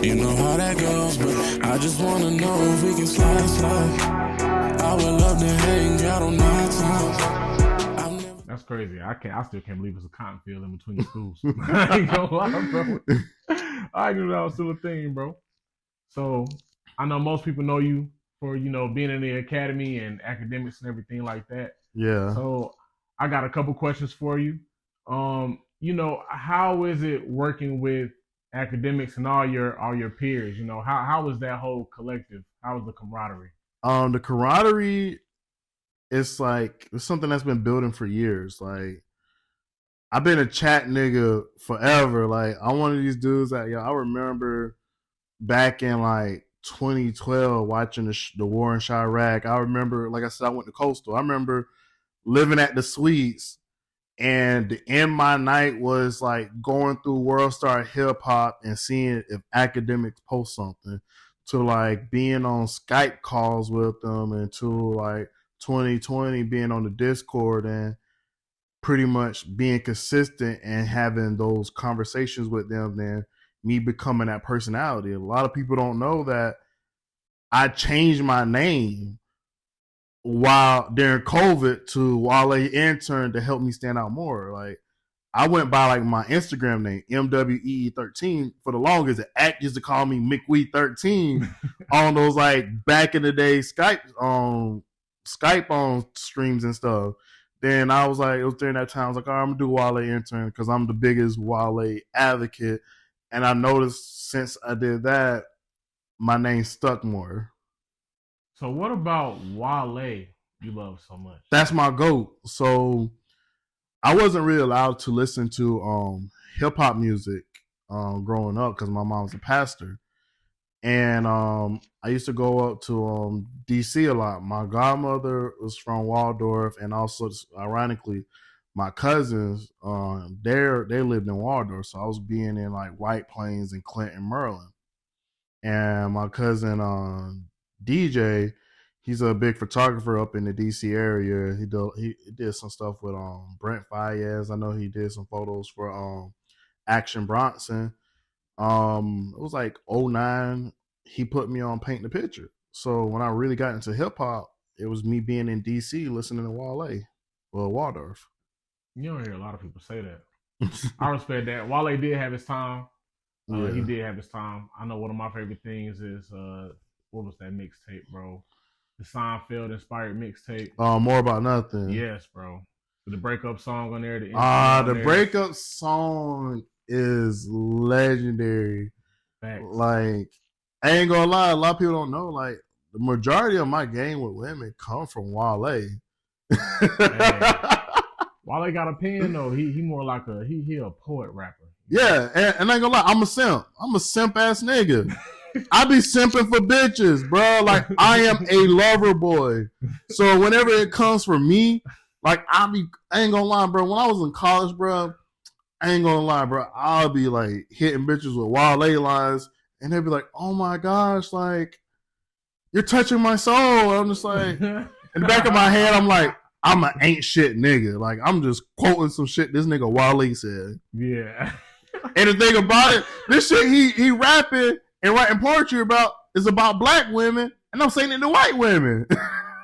You know how that goes, but I just wanna know if we can slide. I would love to hang out on my time. That's crazy. I still can't believe it's a cotton field in between the schools. I ain't gonna lie, bro. I knew that was still a thing, bro. So I know most people know you for, being in the academy and academics and everything like that. Yeah. So I got a couple questions for you. How is it working with academics and all your peers? How is that whole collective? How is the camaraderie? The camaraderie it's like it's something that's been building for years. Like I've been a chat nigga forever. Like I'm one of these dudes that I remember back in like 2012 watching the war in Chirac. I remember, like I said, I went to Coastal. I remember living at the Suites, and the end my night was like going through World Star Hip Hop and seeing if academics post something, to like being on Skype calls with them, and to like 2020 being on the Discord and pretty much being consistent and having those conversations with them, then me becoming that personality. A lot of people don't know that I changed my name while during COVID to Wale Intern to help me stand out more. Like I went by like my Instagram name, MWEE13 for the longest. The act used to call me McWee13 on those like back in the day Skype on streams and stuff. Then I was like, it was during that time, I was like, all right, I'm gonna do Wale Intern because I'm the biggest Wale advocate. And I noticed since I did that, my name stuck more. So what about Wale you love so much? That's my goat. So I wasn't really allowed to listen to hip hop music growing up because my mom was a pastor. And I used to go up to DC a lot. My godmother was from Waldorf, and also, ironically, my cousins they lived in Waldorf, so I was being in like White Plains and Clinton, Maryland. And my cousin DJ, he's a big photographer up in the DC area. He did some stuff with Brent Fayez. I know he did some photos for Action Bronson. It was like '09. He put me on Paint the Picture. So when I really got into hip hop, it was me being in DC listening to Wale or Waldorf. You don't hear a lot of people say that. I respect that. Wale did have his time. Yeah. He did have his time. I know one of my favorite things is what was that mixtape, bro? The Seinfeld inspired mixtape. More About Nothing. Yes, bro. With the breakup song on there. The breakup song is legendary. Facts. Like, I ain't gonna lie, a lot of people don't know. Like, the majority of my game with women come from Wale. Hey, Wale got a pen though. He more like he a poet rapper. Yeah, and I ain't gonna lie, I'm a simp. I'm a simp ass nigga. I be simping for bitches, bro. Like I am a lover boy. So whenever it comes for me, like I ain't gonna lie, bro. When I was in college, bro, I ain't gonna lie, bro. I'll be like hitting bitches with Wale lines, and they'll be like, "Oh my gosh, like you're touching my soul." I'm just like, in the back of my head, I'm like, I'm an ain't shit nigga. Like I'm just quoting some shit this nigga Wale said. Yeah. And the thing about it, this shit he rapping and writing poetry about is about black women, and I'm saying it to white women.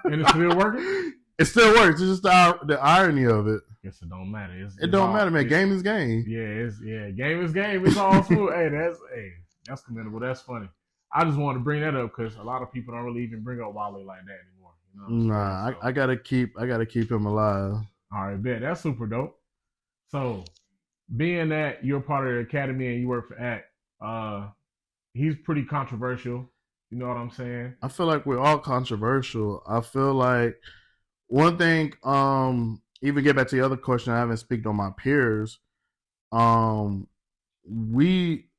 And it's still working? It still works. It's just the irony of it. Guess it don't matter. It don't matter, man. Game is game. Yeah, game is game. It's all smooth. That's commendable. That's funny. I just wanted to bring that up because a lot of people don't really even bring up Wale like that anymore. Nah, I gotta keep him alive. All right, bet. That's super dope. So, being that you're part of the academy and you work for ACT, he's pretty controversial. You know what I'm saying? I feel like we're all controversial. I feel like one thing, even get back to the other question, I haven't speak on my peers. We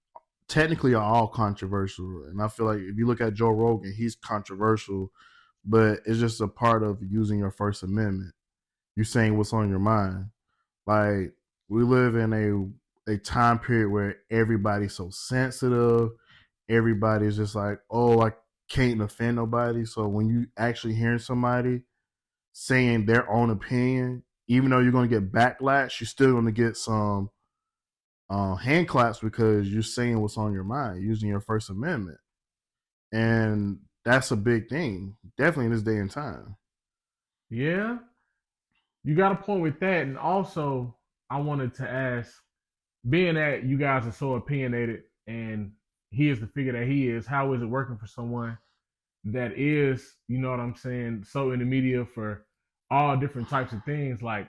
technically are all controversial, and I feel like if you look at Joe Rogan, he's controversial, but it's just a part of using your First Amendment. You're saying what's on your mind. Like we live in a time period where everybody's so sensitive. Everybody's just like, oh, I can't offend nobody. So when you actually hearing somebody saying their own opinion, even though you're going to get backlash, you're still going to get some hand claps because you're saying what's on your mind, using your First Amendment, and that's a big thing, definitely in this day and time. Yeah, you got a point with that, and also I wanted to ask, being that you guys are so opinionated and he is the figure that he is, how is it working for someone that is, you know what I'm saying, so in the media for all different types of things? Like,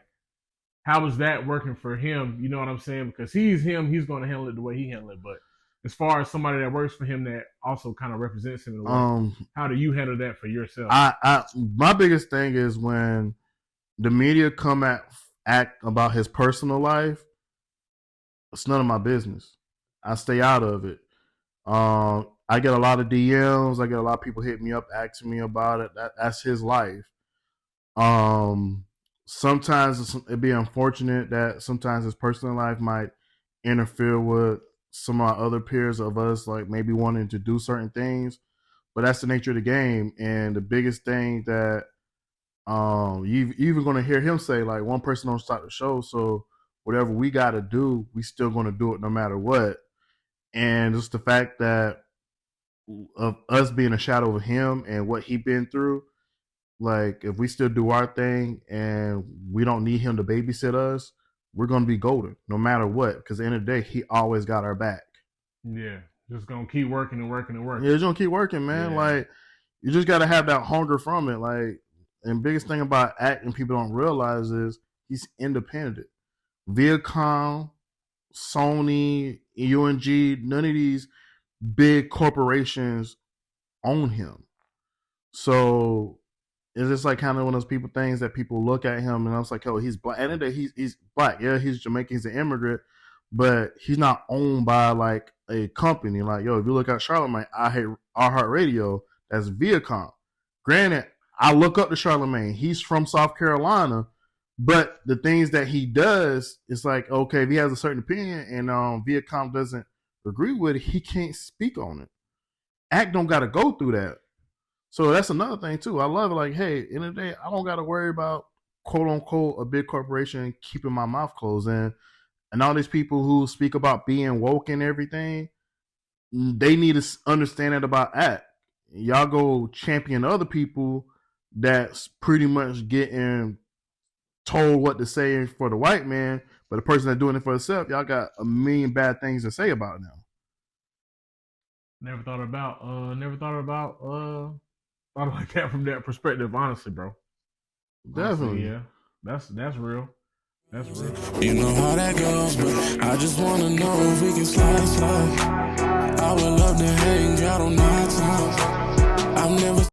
how is that working for him? You know what I'm saying? Because he's him, he's going to handle it the way he handle it. But as far as somebody that works for him that also kind of represents him in a way, how do you handle that for yourself? My biggest thing is when the media come act about his personal life. It's none of my business. I stay out of it. I get a lot of DMs. I get a lot of people hit me up asking me about it. That's his life. Um, Sometimes it'd be unfortunate that sometimes his personal life might interfere with some of our other peers of us, like maybe wanting to do certain things. But that's the nature of the game. And the biggest thing that you even going to hear him say, like, one person don't stop the show, so whatever we got to do, we still going to do it no matter what. And just the fact that of us being a shadow of him and what he been through, like if we still do our thing and we don't need him to babysit us, we're going to be golden no matter what, because at the end of the day, he always got our back. Yeah, just gonna keep working and working and working. Yeah, just gonna keep working, man. Yeah. Like, you just got to have that hunger from it. Like, and biggest thing about acting people don't realize is he's independent. Viacom, Sony, UNG, none of these big corporations own him. So it's just like kind of one of those people things that people look at him and I was like, oh, he's black. And he's black. Yeah, he's Jamaican. He's an immigrant, but he's not owned by like a company. Like, yo, if you look at Charlamagne, I hate iHeartRadio. That's Viacom. Granted, I look up to Charlamagne. He's from South Carolina, but the things that he does, it's like, okay, if he has a certain opinion and Viacom doesn't agree with it, he can't speak on it. Act don't got to go through that. So that's another thing too. I love it. Like, hey, in the day, I don't got to worry about quote unquote a big corporation keeping my mouth closed. And all these people who speak about being woke and everything, they need to understand that about Act. Y'all go champion other people that's pretty much getting told what to say for the white man, but the person that's doing it for himself, y'all got a million bad things to say about them. Never thought like that from that perspective, honestly, bro. Definitely. Honestly, yeah. That's real. That's real. You know how that goes, but I just wanna know if we can slide. I would love to hang out on my time. I've never